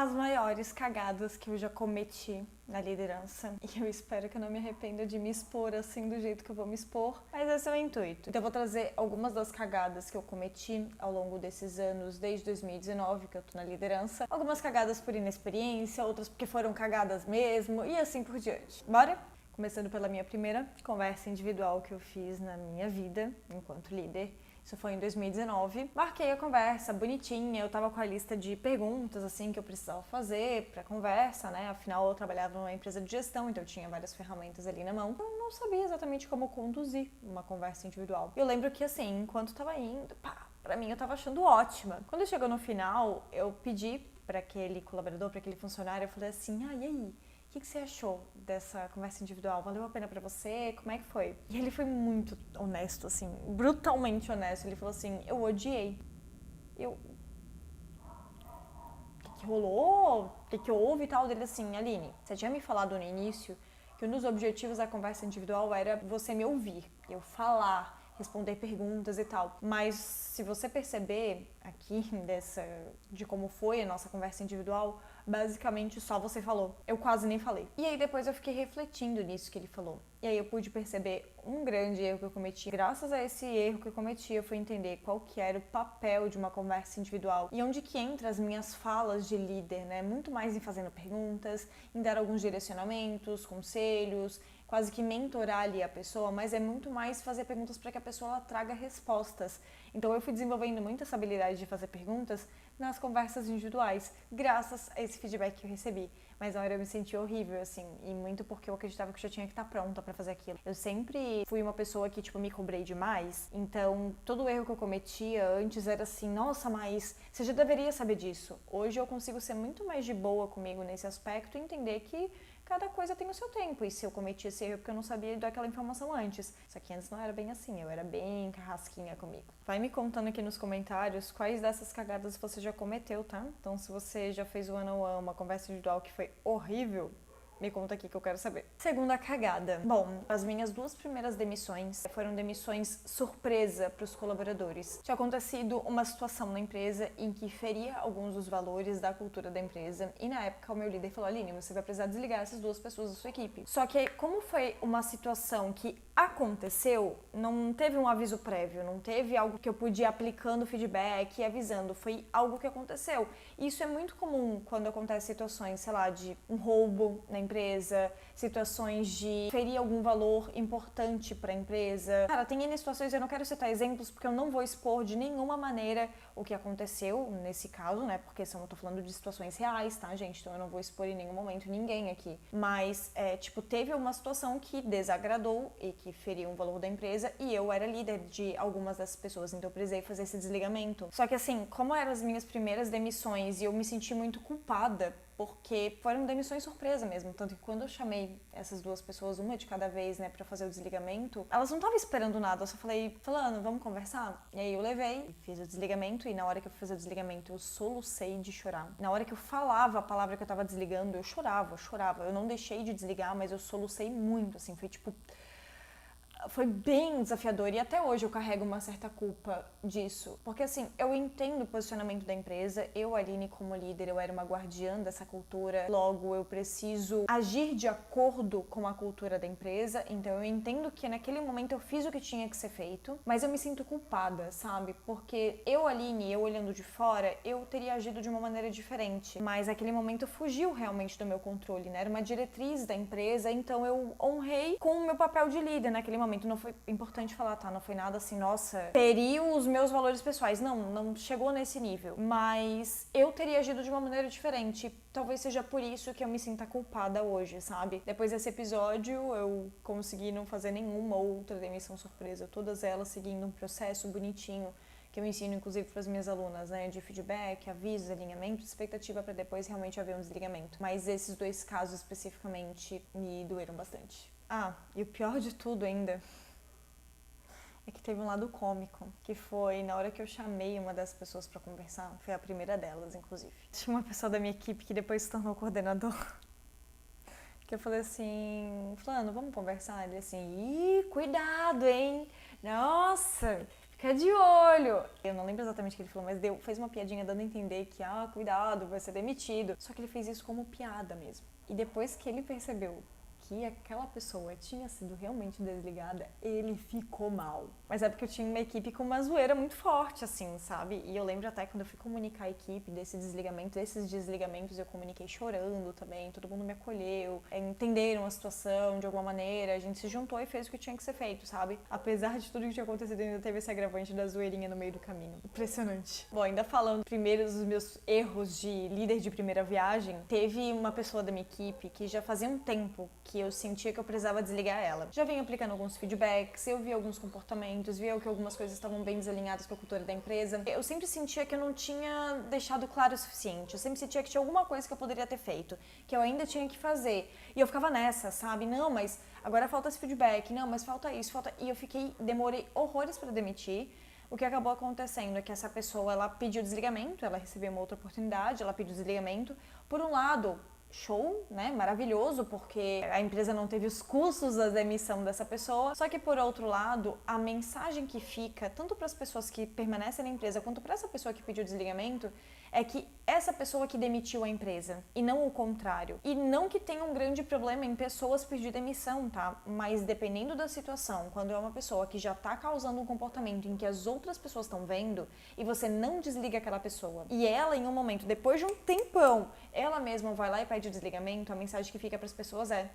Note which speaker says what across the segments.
Speaker 1: as maiores cagadas que eu já cometi na liderança. E eu espero que eu não me arrependa de me expor assim do jeito que eu vou me expor, mas esse é o intuito. Então eu vou trazer algumas das cagadas que eu cometi ao longo desses anos, desde 2019 que eu tô na liderança. Algumas cagadas por inexperiência, outras porque foram cagadas mesmo e assim por diante. Bora? Começando pela minha primeira conversa individual que eu fiz na minha vida enquanto líder. Isso foi em 2019. Marquei a conversa bonitinha, eu tava com a lista de perguntas assim que eu precisava fazer pra conversa, né? Afinal, eu trabalhava numa empresa de gestão, então eu tinha várias ferramentas ali na mão. Eu não sabia exatamente como conduzir uma conversa individual. Eu lembro que assim, enquanto tava indo, pra mim eu tava achando ótima. Quando chegou no final, eu pedi pra aquele colaborador, pra aquele funcionário, eu falei assim: "Ah, e aí? O que você achou dessa conversa individual? Valeu a pena pra você? Como é que foi?" E ele foi muito honesto, assim, brutalmente honesto. Ele falou assim: "Eu odiei." Eu... O que rolou? O que houve e tal? Dele assim: "Aline, você tinha me falado no início que um dos objetivos da conversa individual era você me ouvir, eu falar, responder perguntas e tal. Mas se você perceber aqui de como foi a nossa conversa individual, basicamente só você falou. Eu quase nem falei." E aí depois eu fiquei refletindo nisso que ele falou. E aí eu pude perceber um grande erro que eu cometi. Graças a esse erro que eu cometi, eu fui entender qual que era o papel de uma conversa individual e onde que entra as minhas falas de líder, né? Muito mais em fazendo perguntas, em dar alguns direcionamentos, conselhos, quase que mentorar ali a pessoa, mas é muito mais fazer perguntas para que a pessoa ela traga respostas. Então eu fui desenvolvendo muito essa habilidade de fazer perguntas nas conversas individuais, graças a esse feedback que eu recebi. Mas na hora eu me senti horrível, assim, e muito porque eu acreditava que eu já tinha que estar pronta pra fazer aquilo. Eu sempre fui uma pessoa que, me cobrei demais, então todo o erro que eu cometia antes era assim: "Nossa, mas você já deveria saber disso." Hoje eu consigo ser muito mais de boa comigo nesse aspecto e entender que cada coisa tem o seu tempo, e se eu cometi esse erro porque eu não sabia daquela informação antes. Só que antes não era bem assim, eu era bem carrasquinha comigo. Vai me contando aqui nos comentários quais dessas cagadas você já cometeu, tá? Então se você já fez o one-on-one, uma conversa individual que foi horrível, me conta aqui que eu quero saber. Segunda cagada. Bom, as minhas duas primeiras demissões foram demissões surpresa para os colaboradores. Tinha acontecido uma situação na empresa em que feria alguns dos valores da cultura da empresa e na época o meu líder falou: "Aline, você vai precisar desligar essas duas pessoas da sua equipe." Só que como foi uma situação que aconteceu, não teve um aviso prévio, não teve algo que eu podia ir aplicando feedback e avisando, foi algo que aconteceu. E isso é muito comum quando acontece situações, sei lá, de um roubo na empresa, situações de ferir algum valor importante para a empresa. Cara, tem N situações, eu não quero citar exemplos porque eu não vou expor de nenhuma maneira o que aconteceu nesse caso, né? Porque eu tô falando de situações reais, tá, gente? Então eu não vou expor em nenhum momento ninguém aqui. Mas, teve uma situação que desagradou e que feriu um valor da empresa e eu era líder de algumas dessas pessoas, então eu precisei fazer esse desligamento. Só que assim, como eram as minhas primeiras demissões e eu me senti muito culpada, porque foram demissões surpresa mesmo, tanto que quando eu chamei essas duas pessoas, uma de cada vez, né, pra fazer o desligamento, elas não estavam esperando nada, eu só falei: "Fulano, vamos conversar?" E aí eu levei, fiz o desligamento e na hora que eu fiz o desligamento eu solucei de chorar. Na hora que eu falava a palavra que eu tava desligando, eu chorava. Eu não deixei de desligar, mas eu solucei muito, assim, foi bem desafiador e até hoje eu carrego uma certa culpa disso. Porque assim, eu entendo o posicionamento da empresa, eu, Aline, como líder, eu era uma guardiã dessa cultura, logo eu preciso agir de acordo com a cultura da empresa, então eu entendo que naquele momento eu fiz o que tinha que ser feito, mas eu me sinto culpada, sabe? Porque eu, Aline, eu olhando de fora, eu teria agido de uma maneira diferente, mas aquele momento fugiu realmente do meu controle, né? Era uma diretriz da empresa, então eu honrei com o meu papel de líder naquele momento. Não foi importante falar, tá? Não foi nada assim, nossa, feriu os meus valores pessoais. Não chegou nesse nível. Mas eu teria agido de uma maneira diferente. Talvez seja por isso que eu me sinta culpada hoje, sabe? Depois desse episódio, eu consegui não fazer nenhuma outra demissão surpresa. Todas elas seguindo um processo bonitinho, que eu ensino inclusive para as minhas alunas, né, de feedback, avisos, alinhamento, expectativa para depois realmente haver um desligamento. Mas esses dois casos especificamente me doeram bastante. Ah, e o pior de tudo ainda é que teve um lado cômico, que foi na hora que eu chamei uma das pessoas pra conversar, foi a primeira delas, inclusive. Tinha uma pessoa da minha equipe que depois se tornou coordenador, que eu falei assim: "Fulano, vamos conversar?" Ele assim: "Ih, cuidado, hein? Nossa, fica de olho. Eu não lembro exatamente o que ele falou, mas fez uma piadinha dando a entender que, cuidado, vai ser demitido. Só que ele fez isso como piada mesmo. E depois que ele percebeu que aquela pessoa tinha sido realmente desligada, ele ficou mal. Mas é porque eu tinha uma equipe com uma zoeira muito forte, assim, sabe? E eu lembro até quando eu fui comunicar a equipe desses desligamentos eu comuniquei chorando também, todo mundo me acolheu, entenderam a situação de alguma maneira, a gente se juntou e fez o que tinha que ser feito, sabe? Apesar de tudo que tinha acontecido, ainda teve esse agravante da zoeirinha no meio do caminho. Impressionante. Bom, ainda falando primeiro dos meus erros de líder de primeira viagem, teve uma pessoa da minha equipe que já fazia um tempo que eu sentia que eu precisava desligar ela. Já venho aplicando alguns feedbacks, eu vi alguns comportamentos, vi que algumas coisas estavam bem desalinhadas com a cultura da empresa. Eu sempre sentia que eu não tinha deixado claro o suficiente. Eu sempre sentia que tinha alguma coisa que eu poderia ter feito, que eu ainda tinha que fazer. E eu ficava nessa, sabe? Não, mas agora falta esse feedback. Não, mas falta isso, falta... E eu demorei horrores para demitir. O que acabou acontecendo é que essa pessoa, ela pediu desligamento, ela recebeu uma outra oportunidade, ela pediu desligamento. Por um lado, show, né? Maravilhoso, porque a empresa não teve os custos da demissão dessa pessoa. Só que, por outro lado, a mensagem que fica, tanto para as pessoas que permanecem na empresa, quanto para essa pessoa que pediu desligamento, é que essa pessoa que demitiu a empresa, e não o contrário. E não que tenha um grande problema em pessoas pedir demissão, tá? Mas dependendo da situação, quando é uma pessoa que já tá causando um comportamento em que as outras pessoas estão vendo, e você não desliga aquela pessoa, e ela, em um momento, depois de um tempão, ela mesma vai lá e pede o desligamento, a mensagem que fica para as pessoas é: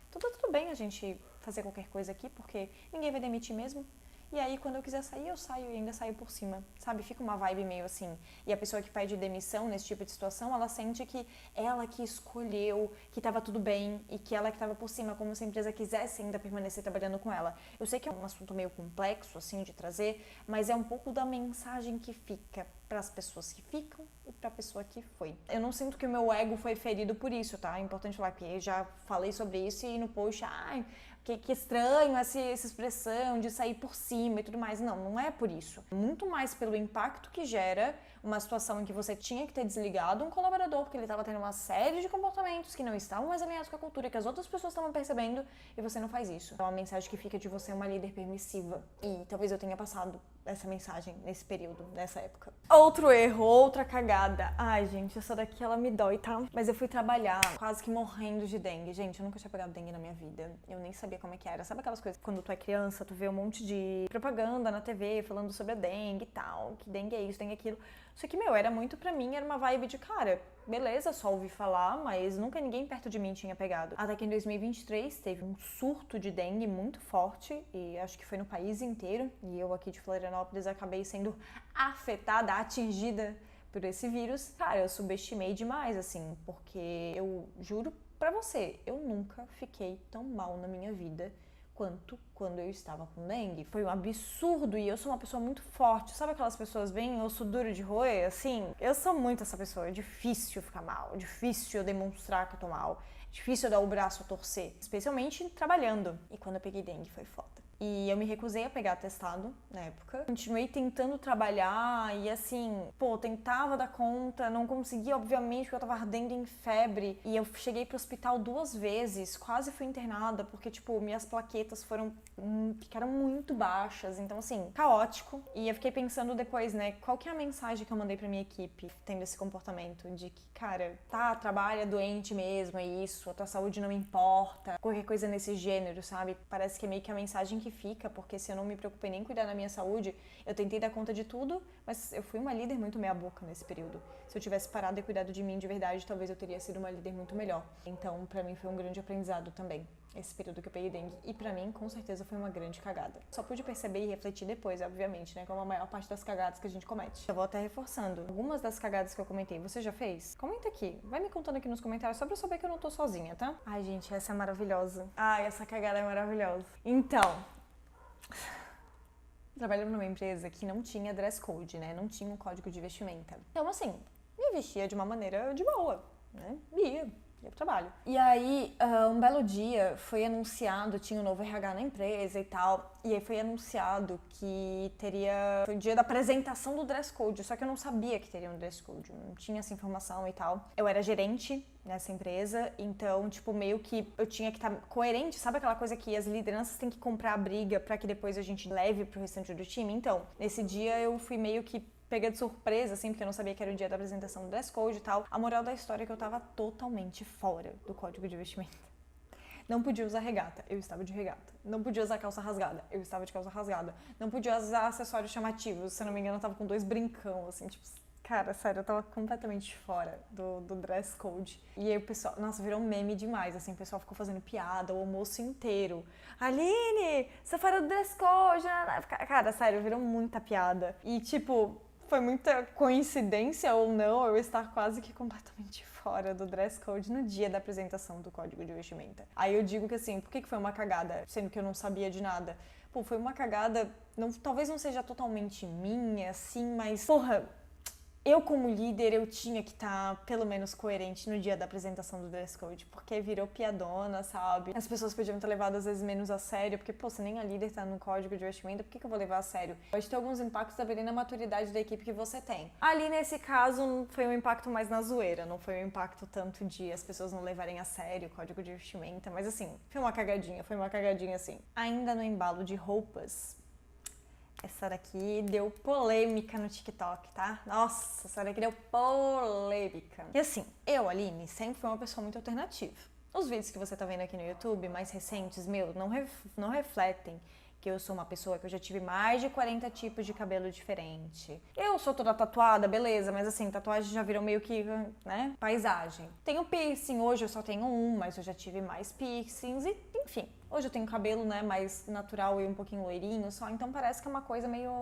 Speaker 1: então tá tudo bem a gente fazer qualquer coisa aqui, porque ninguém vai demitir mesmo. E aí, quando eu quiser sair, eu saio e ainda saio por cima, sabe? Fica uma vibe meio assim. E a pessoa que pede demissão nesse tipo de situação, ela sente que ela que escolheu, que tava tudo bem e que ela que tava por cima, como se a empresa quisesse ainda permanecer trabalhando com ela. Eu sei que é um assunto meio complexo, assim, de trazer, mas é um pouco da mensagem que fica para as pessoas que ficam e para a pessoa que foi. Eu não sinto que o meu ego foi ferido por isso, tá? É importante falar que eu já falei sobre isso e no post, que estranho essa expressão de sair por cima e tudo mais. Não, não é por isso. Muito mais pelo impacto que gera uma situação em que você tinha que ter desligado um colaborador porque ele estava tendo uma série de comportamentos que não estavam mais alinhados com a cultura, que as outras pessoas estavam percebendo, e você não faz isso. Então a mensagem que fica de você é uma líder permissiva. E talvez eu tenha passado essa mensagem nesse período, nessa época. Outro erro, outra cagada. Ai, gente, essa daqui ela me dói, tá? Mas eu fui trabalhar quase que morrendo de dengue. Gente, eu nunca tinha pegado dengue na minha vida. Eu nem sabia como é que era. Sabe aquelas coisas, quando tu é criança, tu vê um monte de propaganda na TV falando sobre a dengue e tal, que dengue é isso, dengue é aquilo. Só que, era muito pra mim, era uma vibe de, cara, beleza, só ouvi falar, mas nunca ninguém perto de mim tinha pegado. Até que em 2023 teve um surto de dengue muito forte, e acho que foi no país inteiro, e eu aqui de Florianópolis acabei sendo afetada, atingida por esse vírus. Cara, eu subestimei demais, assim, porque eu juro pra você, eu nunca fiquei tão mal na minha vida quanto quando eu estava com dengue. Foi um absurdo, e eu sou uma pessoa muito forte. Sabe aquelas pessoas bem osso duro de roer, assim? Eu sou muito essa pessoa. É difícil ficar mal, é difícil eu demonstrar que eu tô mal, é difícil eu dar o braço a torcer, especialmente trabalhando. E quando eu peguei dengue foi foda. E eu me recusei a pegar atestado na época. Continuei tentando trabalhar e assim, tentava dar conta, não conseguia, obviamente, porque eu tava ardendo em febre. E eu cheguei pro hospital 2 vezes, quase fui internada, porque, minhas plaquetas ficaram muito baixas. Então, assim, caótico. E eu fiquei pensando depois, né, qual que é a mensagem que eu mandei pra minha equipe tendo esse comportamento de que, cara, trabalha doente mesmo, é isso, a tua saúde não importa, qualquer coisa nesse gênero, sabe? Parece que é meio que a mensagem que fica, porque se eu não me preocupei nem em cuidar da minha saúde, eu tentei dar conta de tudo, mas eu fui uma líder muito meia boca nesse período. Se eu tivesse parado e cuidado de mim de verdade, talvez eu teria sido uma líder muito melhor. Então, pra mim foi um grande aprendizado também, esse período que eu peguei dengue. E pra mim, com certeza, foi uma grande cagada. Só pude perceber e refletir depois, obviamente, né? Como a maior parte das cagadas que a gente comete. Eu vou até reforçando. Algumas das cagadas que eu comentei, você já fez? Comenta aqui. Vai me contando aqui nos comentários, só pra eu saber que eu não tô sozinha, tá? Ai, gente, essa é maravilhosa. Ai, essa cagada é maravilhosa. Então, trabalhando numa empresa que não tinha dress code, né? Não tinha um código de vestimenta. Então, assim, me vestia de uma maneira de boa, né? Ia, ia pro trabalho. E aí, um belo dia, foi anunciado, tinha um novo RH na empresa e tal, e aí foi anunciado que foi o dia da apresentação do dress code, só que eu não sabia que teria um dress code, não tinha essa informação e tal. Eu era gerente nessa empresa, então, tipo, meio que eu tinha que estar coerente, sabe aquela coisa que as lideranças têm que comprar a briga pra que depois a gente leve pro restante do time? Então, nesse dia eu fui meio que pega de surpresa, assim, porque eu não sabia que era o dia da apresentação do dress code e tal. A moral da história é que eu tava totalmente fora do código de vestimenta. Não podia usar regata, eu estava de regata. Não podia usar calça rasgada, eu estava de calça rasgada. Não podia usar acessórios chamativos, se não me engano eu tava com 2 brincão, assim, tipo... Cara, sério, eu tava completamente fora do dress code. E aí o pessoal, nossa, virou meme demais, assim, o pessoal ficou fazendo piada, o almoço inteiro. Aline, você fora do dress code, né? Cara, sério, virou muita piada. E, tipo... Foi muita coincidência ou não eu estar quase que completamente fora do dress code no dia da apresentação do código de vestimenta. Aí eu digo que assim, por que foi uma cagada, sendo que eu não sabia de nada? Pô, foi uma cagada, talvez não seja totalmente minha, assim, mas, porra, eu como líder, eu tinha que estar pelo menos coerente no dia da apresentação do dress code, porque virou piadona, sabe? As pessoas podiam ter levado às vezes menos a sério, porque, pô, se nem a líder tá no código de vestimenta, por que eu vou levar a sério? Pode ter alguns impactos também na maturidade da equipe que você tem. Ali, nesse caso, foi um impacto mais na zoeira, não foi um impacto tanto de as pessoas não levarem a sério o código de vestimenta, mas assim, foi uma cagadinha assim. Ainda no embalo de roupas, essa daqui deu polêmica no TikTok, tá? Nossa, essa daqui deu polêmica. E assim, eu, Aline, sempre fui uma pessoa muito alternativa. Os vídeos que você tá vendo aqui no YouTube, mais recentes, não refletem que eu sou uma pessoa que eu já tive mais de 40 tipos de cabelo diferente. Eu sou toda tatuada, beleza, mas assim, tatuagem já virou meio que, né, paisagem. Tenho piercing, hoje eu só tenho um, mas eu já tive mais piercings e, enfim. Hoje eu tenho cabelo, né, mais natural e um pouquinho loirinho só, então parece que é uma coisa meio,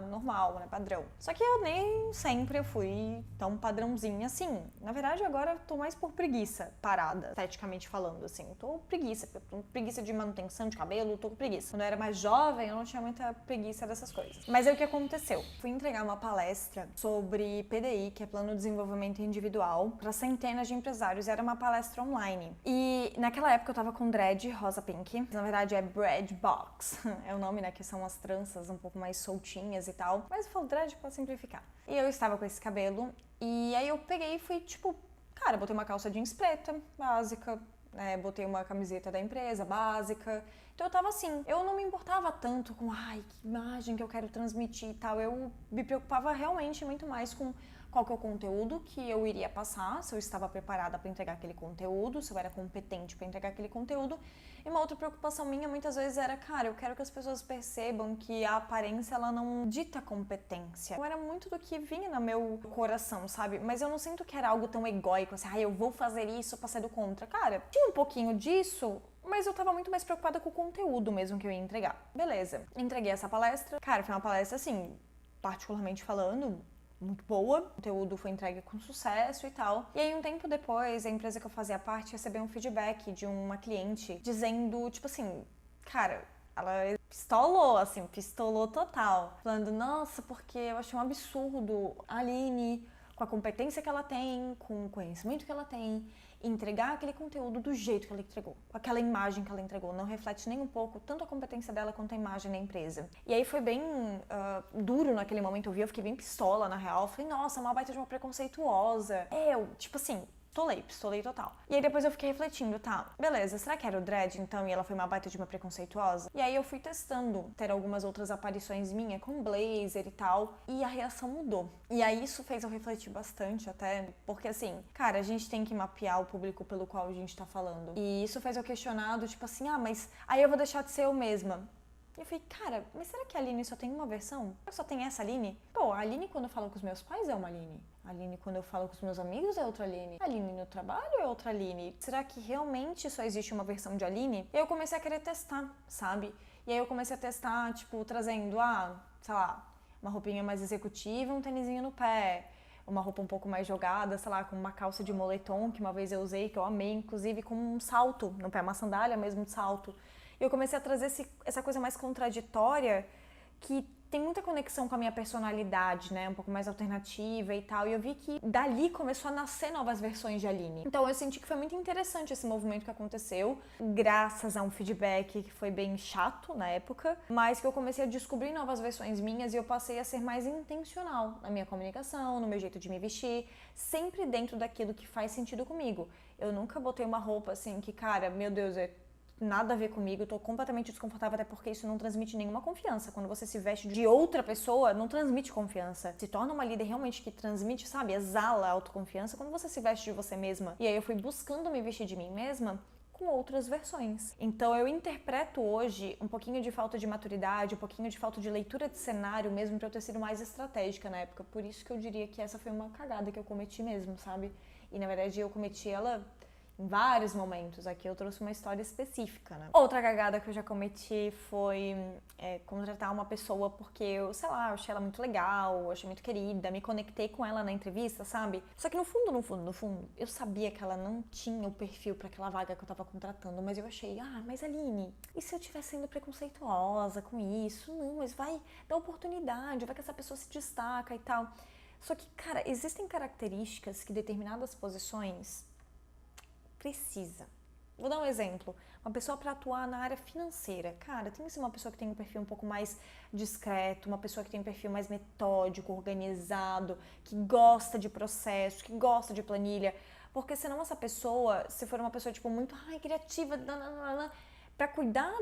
Speaker 1: normal, né, padrão. Só que eu nem sempre fui tão padrãozinha assim. Na verdade, agora eu tô mais por preguiça, parada, esteticamente falando, assim. Eu tô preguiça de manutenção de cabelo, tô com preguiça. Quando eu era mais jovem, eu não tinha muita preguiça dessas coisas. Mas aí o que aconteceu? Fui entregar uma palestra sobre PDI, que é Plano de Desenvolvimento Individual, para centenas de empresários. Era uma palestra online. E naquela época eu tava com dread rosa pink. Na verdade é Bread Box, é o nome, né, que são as tranças um pouco mais soltinhas e tal, mas eu falo dread pra simplificar. E eu estava com esse cabelo, e aí eu peguei e fui, tipo, cara, botei uma calça jeans preta, básica, né, botei uma camiseta da empresa, básica, então eu tava assim, eu não me importava tanto com, que imagem que eu quero transmitir e tal, eu me preocupava realmente muito mais com qual que é o conteúdo que eu iria passar, se eu estava preparada para entregar aquele conteúdo, se eu era competente para entregar aquele conteúdo. E uma outra preocupação minha muitas vezes era, cara, eu quero que as pessoas percebam que a aparência, ela não dita competência. Não era muito do que vinha no meu coração, sabe? Mas eu não sinto que era algo tão egóico, assim, eu vou fazer isso pra ser do contra. Cara, tinha um pouquinho disso, mas eu tava muito mais preocupada com o conteúdo mesmo que eu ia entregar. Beleza, entreguei essa palestra. Cara, foi uma palestra, assim, particularmente falando, muito boa, o conteúdo foi entregue com sucesso e tal. E aí, um tempo depois, a empresa que eu fazia parte recebeu um feedback de uma cliente dizendo, tipo assim, cara, ela pistolou total. Falando, nossa, porque eu achei um absurdo a Aline, com a competência que ela tem, com o conhecimento que ela tem, entregar aquele conteúdo do jeito que ela entregou, com aquela imagem que ela entregou, não reflete nem um pouco tanto a competência dela quanto a imagem da empresa. E aí foi bem duro naquele momento, eu fiquei bem pistola na real, falei, nossa, uma baita de uma preconceituosa. Tipo assim, pistolei total. E aí depois eu fiquei refletindo, tá, beleza, será que era o dread então e ela foi uma baita de uma preconceituosa? E aí eu fui testando ter algumas outras aparições minhas com blazer e tal, e a reação mudou. E aí isso fez eu refletir bastante até, porque assim, cara, a gente tem que mapear o público pelo qual a gente tá falando. E isso fez eu questionar do tipo assim, mas aí eu vou deixar de ser eu mesma. E eu falei, cara, mas será que a Aline só tem uma versão? Só tem essa Aline? Pô, a Aline quando eu falo com os meus pais é uma Aline. A Aline quando eu falo com os meus amigos é outra Aline. A Aline no trabalho é outra Aline. Será que realmente só existe uma versão de Aline? E aí eu comecei a querer testar, sabe? E aí eu comecei a testar, tipo, trazendo, sei lá, uma roupinha mais executiva, um tênisinho no pé. Uma roupa um pouco mais jogada, sei lá, com uma calça de moletom, que uma vez eu usei, que eu amei, inclusive com um salto no pé, uma sandália mesmo de salto. E eu comecei a trazer essa coisa mais contraditória que tem muita conexão com a minha personalidade, né? Um pouco mais alternativa e tal. E eu vi que dali começou a nascer novas versões de Aline. Então eu senti que foi muito interessante esse movimento que aconteceu, graças a um feedback que foi bem chato na época, mas que eu comecei a descobrir novas versões minhas e eu passei a ser mais intencional na minha comunicação, no meu jeito de me vestir, sempre dentro daquilo que faz sentido comigo. Eu nunca botei uma roupa assim que, cara, meu Deus, nada a ver comigo, eu tô completamente desconfortável, até porque isso não transmite nenhuma confiança. Quando você se veste de outra pessoa, não transmite confiança. Se torna uma líder realmente que transmite, sabe, exala autoconfiança quando você se veste de você mesma. E aí eu fui buscando me vestir de mim mesma com outras versões. Então eu interpreto hoje um pouquinho de falta de maturidade, um pouquinho de falta de leitura de cenário mesmo, pra eu ter sido mais estratégica na época. Por isso que eu diria que essa foi uma cagada que eu cometi mesmo, sabe? E na verdade eu cometi ela em vários momentos. Aqui eu trouxe uma história específica, né? Outra cagada que eu já cometi foi contratar uma pessoa porque eu, sei lá, eu achei ela muito legal, achei muito querida, me conectei com ela na entrevista, sabe? Só que no fundo, eu sabia que ela não tinha o perfil pra aquela vaga que eu tava contratando, mas eu achei, mas Aline, e se eu estiver sendo preconceituosa com isso? Não, mas vai dar oportunidade, vai que essa pessoa se destaca e tal. Só que, cara, existem características que determinadas posições precisa. Vou dar um exemplo. Uma pessoa para atuar na área financeira. Cara, tem que ser uma pessoa que tem um perfil um pouco mais discreto, uma pessoa que tem um perfil mais metódico, organizado, que gosta de processo, que gosta de planilha. Porque senão essa pessoa, se for uma pessoa tipo muito criativa, para cuidar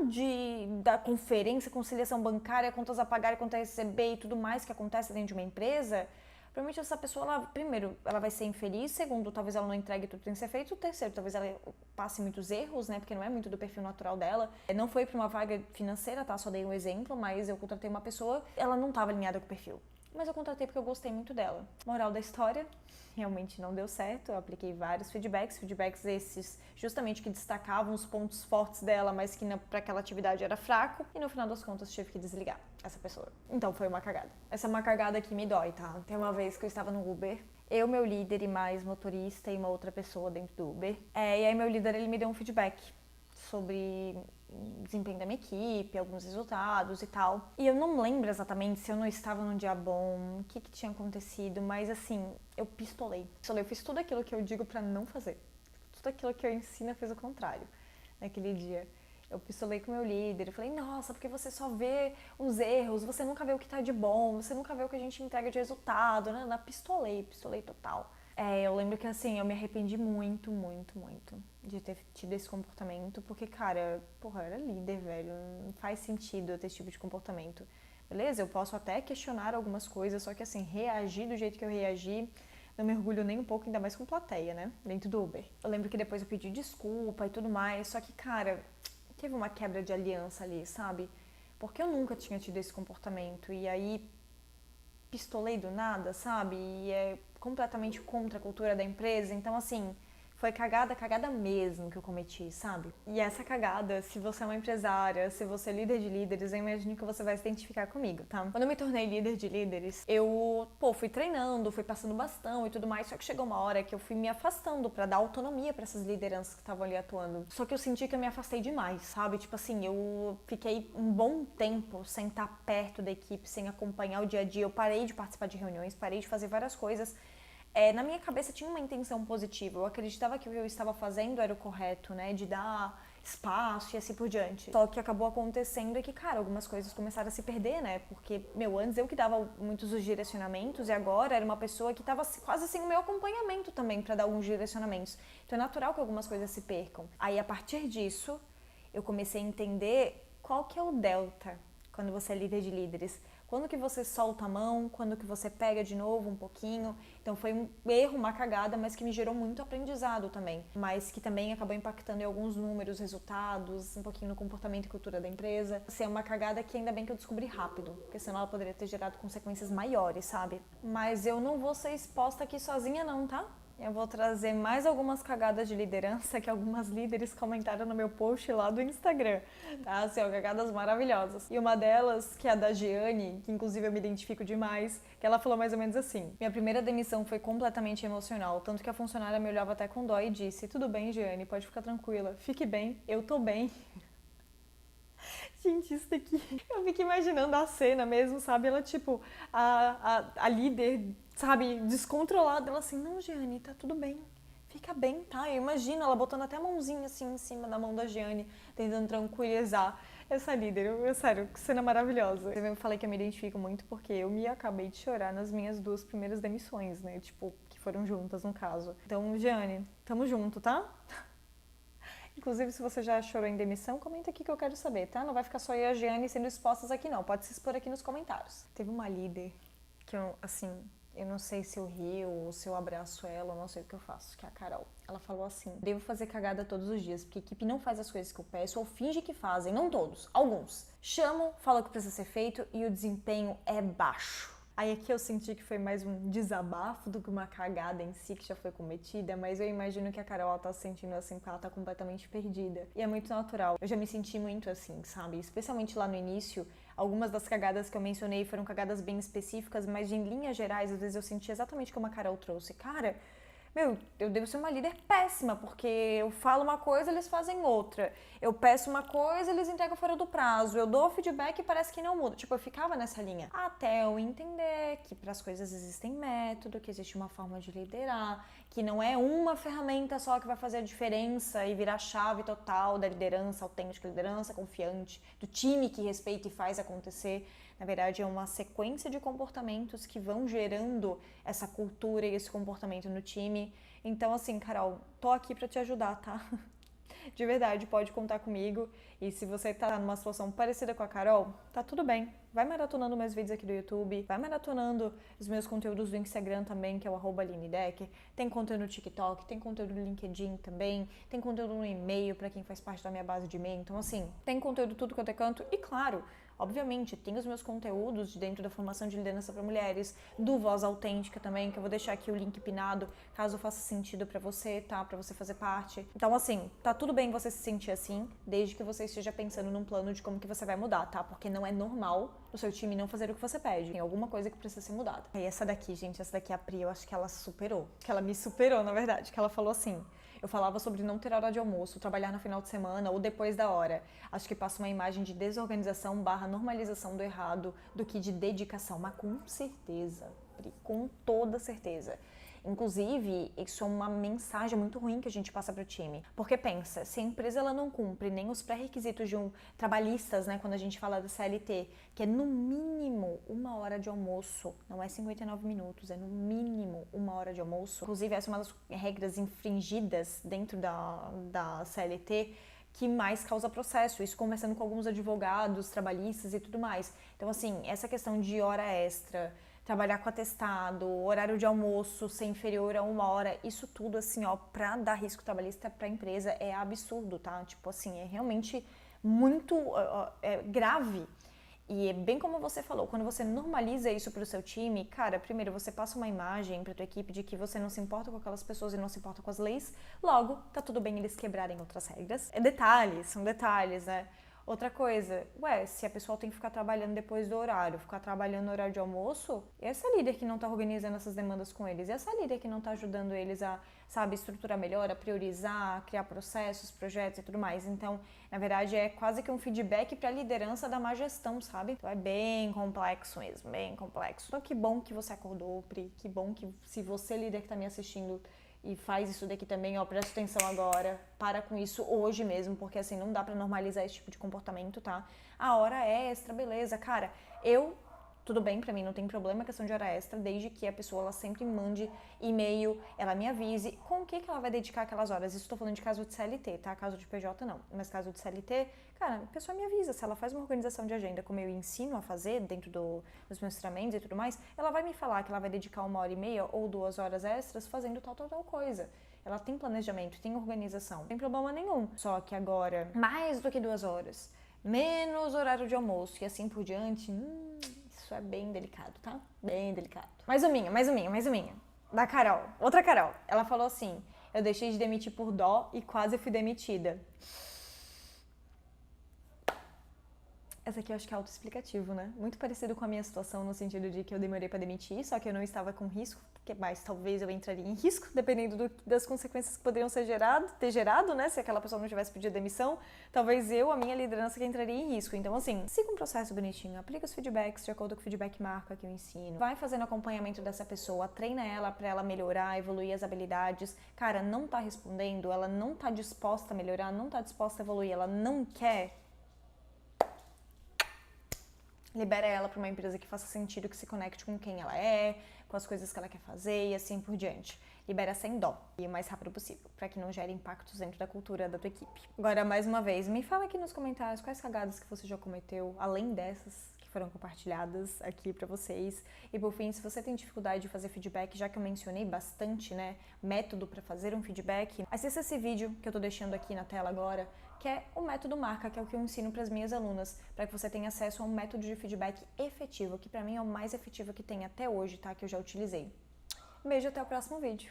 Speaker 1: da conferência, conciliação bancária, contas a pagar, contas a receber e tudo mais que acontece dentro de uma empresa, provavelmente essa pessoa, primeiro, ela vai ser infeliz, segundo, talvez ela não entregue tudo que tem que ser feito, terceiro, talvez ela passe muitos erros, né, porque não é muito do perfil natural dela. Não foi para uma vaga financeira, tá, só dei um exemplo, mas eu contratei uma pessoa, ela não estava alinhada com o perfil. Mas eu contratei porque eu gostei muito dela. Moral da história, realmente não deu certo, eu apliquei vários feedbacks esses justamente que destacavam os pontos fortes dela, mas que para aquela atividade era fraco, e no final das contas tive que desligar essa pessoa. Então foi uma cagada. Essa é uma cagada que me dói, tá? Tem uma vez que eu estava no Uber, eu, meu líder e mais motorista e uma outra pessoa dentro do Uber, e aí meu líder, ele me deu um feedback sobre desempenho da minha equipe, alguns resultados e tal. E eu não lembro exatamente se eu não estava num dia bom, o que tinha acontecido, mas assim, eu pistolei. Eu fiz tudo aquilo que eu digo pra não fazer. Tudo aquilo que eu ensino, eu fiz o contrário naquele dia. Eu pistolei com o meu líder, eu falei, nossa, porque você só vê os erros, você nunca vê o que tá de bom, você nunca vê o que a gente entrega de resultado, né? Pistolei total. Eu lembro que assim, eu me arrependi muito de ter tido esse comportamento, porque, cara, porra, eu era líder, velho, não faz sentido eu ter esse tipo de comportamento. Beleza, eu posso até questionar algumas coisas, só que assim, reagir do jeito que eu reagi, não me orgulho nem um pouco, ainda mais com plateia, né, dentro do Uber. Eu lembro que depois eu pedi desculpa e tudo mais, só que, cara, teve uma quebra de aliança ali, sabe? Porque eu nunca tinha tido esse comportamento, e aí pistolei do nada, sabe? E é completamente contra a cultura da empresa. Então, assim, foi cagada mesmo que eu cometi, sabe? E essa cagada, se você é uma empresária, se você é líder de líderes, eu imagino que você vai se identificar comigo, tá? Quando eu me tornei líder de líderes, eu, fui treinando, fui passando bastão e tudo mais, só que chegou uma hora que eu fui me afastando pra dar autonomia pra essas lideranças que estavam ali atuando. Só que eu senti que eu me afastei demais, sabe? Tipo assim, eu fiquei um bom tempo sem estar perto da equipe, sem acompanhar o dia a dia. Eu parei de participar de reuniões, parei de fazer várias coisas. Na minha cabeça tinha uma intenção positiva, eu acreditava que o que eu estava fazendo era o correto, né, de dar espaço e assim por diante. Só que acabou acontecendo é que, cara, algumas coisas começaram a se perder, né, porque, antes eu que dava muitos os direcionamentos e agora era uma pessoa que estava quase sem o meu acompanhamento também para dar alguns direcionamentos. Então é natural que algumas coisas se percam. Aí, a partir disso, eu comecei a entender qual que é o delta quando você é líder de líderes. Quando que você solta a mão, quando que você pega de novo um pouquinho. Então foi um erro, uma cagada, mas que me gerou muito aprendizado também. Mas que também acabou impactando em alguns números, resultados, um pouquinho no comportamento e cultura da empresa. Assim, é uma cagada que ainda bem que eu descobri rápido, porque senão ela poderia ter gerado consequências maiores, sabe? Mas eu não vou ser exposta aqui sozinha não, tá? Eu vou trazer mais algumas cagadas de liderança que algumas líderes comentaram no meu post lá do Instagram, tá? Assim, cagadas maravilhosas. E uma delas, que é a da Giane, que inclusive eu me identifico demais, que ela falou mais ou menos assim: minha primeira demissão foi completamente emocional, tanto que a funcionária me olhava até com dó e disse: tudo bem, Giane, pode ficar tranquila, fique bem, eu tô bem. Gente, isso daqui... Eu fico imaginando a cena mesmo, sabe? Ela, tipo, a líder, sabe, descontrolada. Ela assim, não, Gianni, tá tudo bem. Fica bem, tá? Eu imagino ela botando até a mãozinha assim em cima da mão da Gianni, tentando tranquilizar essa líder. Sério, que cena maravilhosa. Eu falei que eu me identifico muito porque eu me acabei de chorar nas minhas 2 primeiras demissões, né? Tipo, que foram juntas no caso. Então, Gianni, tamo junto, tá? Inclusive, se você já chorou em demissão, comenta aqui que eu quero saber, tá? Não vai ficar só eu e a Gianni sendo expostas aqui, não. Pode se expor aqui nos comentários. Teve uma líder que eu, assim, eu não sei se eu rio ou se eu abraço ela, eu não sei o que eu faço, que é a Carol. Ela falou assim, devo fazer cagada todos os dias, porque a equipe não faz as coisas que eu peço ou finge que fazem, não todos, alguns. Chamo, falo o que precisa ser feito e o desempenho é baixo. Aí aqui eu senti que foi mais um desabafo do que uma cagada em si que já foi cometida, mas eu imagino que a Carol tá se sentindo assim porque ela tá completamente perdida. E é muito natural. Eu já me senti muito assim, sabe? Especialmente lá no início, algumas das cagadas que eu mencionei foram cagadas bem específicas, mas em linhas gerais, às vezes eu senti exatamente como a Carol trouxe. Cara, meu, eu devo ser uma líder péssima, porque eu falo uma coisa, eles fazem outra. Eu peço uma coisa, eles entregam fora do prazo. Eu dou feedback e parece que não muda. Tipo, eu ficava nessa linha. Até eu entender que para as coisas existem método, que existe uma forma de liderar, que não é uma ferramenta só que vai fazer a diferença e virar a chave total da liderança autêntica, liderança confiante, do time que respeita e faz acontecer. Na verdade, é uma sequência de comportamentos que vão gerando essa cultura e esse comportamento no time. Então, assim, Carol, tô aqui pra te ajudar, tá? De verdade, pode contar comigo. E se você tá numa situação parecida com a Carol, tá tudo bem. Vai maratonando meus vídeos aqui do YouTube, vai maratonando os meus conteúdos do Instagram também, que é o @LineDecker. Tem conteúdo no TikTok, tem conteúdo no LinkedIn também, tem conteúdo no e-mail pra quem faz parte da minha base de e-mail. Então, assim, tem conteúdo tudo quanto é canto. E claro, obviamente, tem os meus conteúdos dentro da formação de liderança para mulheres, do Voz Autêntica também, que eu vou deixar aqui o link pinado, caso faça sentido para você, tá? Para você fazer parte. Então, assim, tá tudo bem você se sentir assim, desde que você esteja pensando num plano de como que você vai mudar, tá? Porque não é normal o seu time não fazer o que você pede. Tem alguma coisa que precisa ser mudada. E essa daqui, gente, essa daqui, a Pri, eu acho que ela superou. Que ela me superou, na verdade. Que ela falou assim... Eu falava sobre não ter hora de almoço, trabalhar no final de semana ou depois da hora. Acho que passa uma imagem de desorganização / normalização do errado do que de dedicação. Mas com certeza, Pri, com toda certeza. Inclusive, isso é uma mensagem muito ruim que a gente passa para o time. Porque pensa, se a empresa ela não cumpre nem os pré-requisitos de trabalhistas, né, quando a gente fala da CLT, que é no mínimo 1 hora de almoço, não é 59 minutos, é no mínimo 1 hora de almoço. Inclusive, essa é uma das regras infringidas dentro da CLT, que mais causa processo, isso conversando com alguns advogados, trabalhistas e tudo mais. Então, assim, essa questão de hora extra, trabalhar com atestado, horário de almoço ser inferior a 1 hora, isso tudo, assim, ó, pra dar risco trabalhista pra empresa é absurdo, tá? Tipo assim, é realmente muito grave. E é bem como você falou, quando você normaliza isso pro seu time, cara, primeiro você passa uma imagem pra tua equipe de que você não se importa com aquelas pessoas e não se importa com as leis, logo, tá tudo bem eles quebrarem outras regras. É detalhes, são detalhes, né? Outra coisa, se a pessoa tem que ficar trabalhando depois do horário, ficar trabalhando no horário de almoço, e essa líder que não tá organizando essas demandas com eles? E essa líder que não tá ajudando eles a, sabe, estruturar melhor, a priorizar, a criar processos, projetos e tudo mais? Então, na verdade, é quase que um feedback pra liderança da má gestão, sabe? Então é bem complexo mesmo, bem complexo. Então que bom que você acordou, Pri, que bom que se você, líder que tá me assistindo, e faz isso daqui também, ó, presta atenção agora, para com isso hoje mesmo, porque assim, não dá pra normalizar esse tipo de comportamento, tá? A hora extra, beleza, cara, tudo bem, pra mim não tem problema a questão de hora extra, desde que a pessoa, ela sempre mande e-mail, ela me avise com o que ela vai dedicar aquelas horas. Isso tô falando de caso de CLT, tá? Caso de PJ não, mas caso de CLT, cara, a pessoa me avisa, se ela faz uma organização de agenda como eu ensino a fazer dentro dos meus treinamentos e tudo mais, ela vai me falar que ela vai dedicar 1 hora e meia ou 2 horas extras fazendo tal coisa. Ela tem planejamento, tem organização, não tem problema nenhum. Só que agora, mais do que 2 horas, menos horário de almoço e assim por diante, isso é bem delicado, tá? Bem delicado. Mais uma. Da Carol. Outra Carol. Ela falou assim, eu deixei de demitir por dó e quase fui demitida. Essa aqui eu acho que é autoexplicativo, né? Muito parecido com a minha situação, no sentido de que eu demorei pra demitir, só que eu não estava com risco, mas talvez eu entraria em risco, dependendo das consequências que poderiam ter gerado, né? Se aquela pessoa não tivesse pedido demissão, talvez a minha liderança, que entraria em risco. Então, assim, siga um processo bonitinho, aplica os feedbacks de acordo com o feedback marca que eu ensino, vai fazendo acompanhamento dessa pessoa, treina ela pra ela melhorar, evoluir as habilidades. Cara, não tá respondendo, ela não tá disposta a melhorar, não tá disposta a evoluir, ela não quer. Libera ela para uma empresa que faça sentido, que se conecte com quem ela é, com as coisas que ela quer fazer e assim por diante. Libera sem dó e o mais rápido possível, para que não gere impactos dentro da cultura da tua equipe. Agora, mais uma vez, me fala aqui nos comentários quais cagadas que você já cometeu, além dessas que foram compartilhadas aqui para vocês. E por fim, se você tem dificuldade de fazer feedback, já que eu mencionei bastante, né, método para fazer um feedback, assista esse vídeo que eu tô deixando aqui na tela agora, que é o método marca, que é o que eu ensino para as minhas alunas, para que você tenha acesso a um método de feedback efetivo, que para mim é o mais efetivo que tem até hoje, tá? Que eu já utilizei. Beijo, até o próximo vídeo.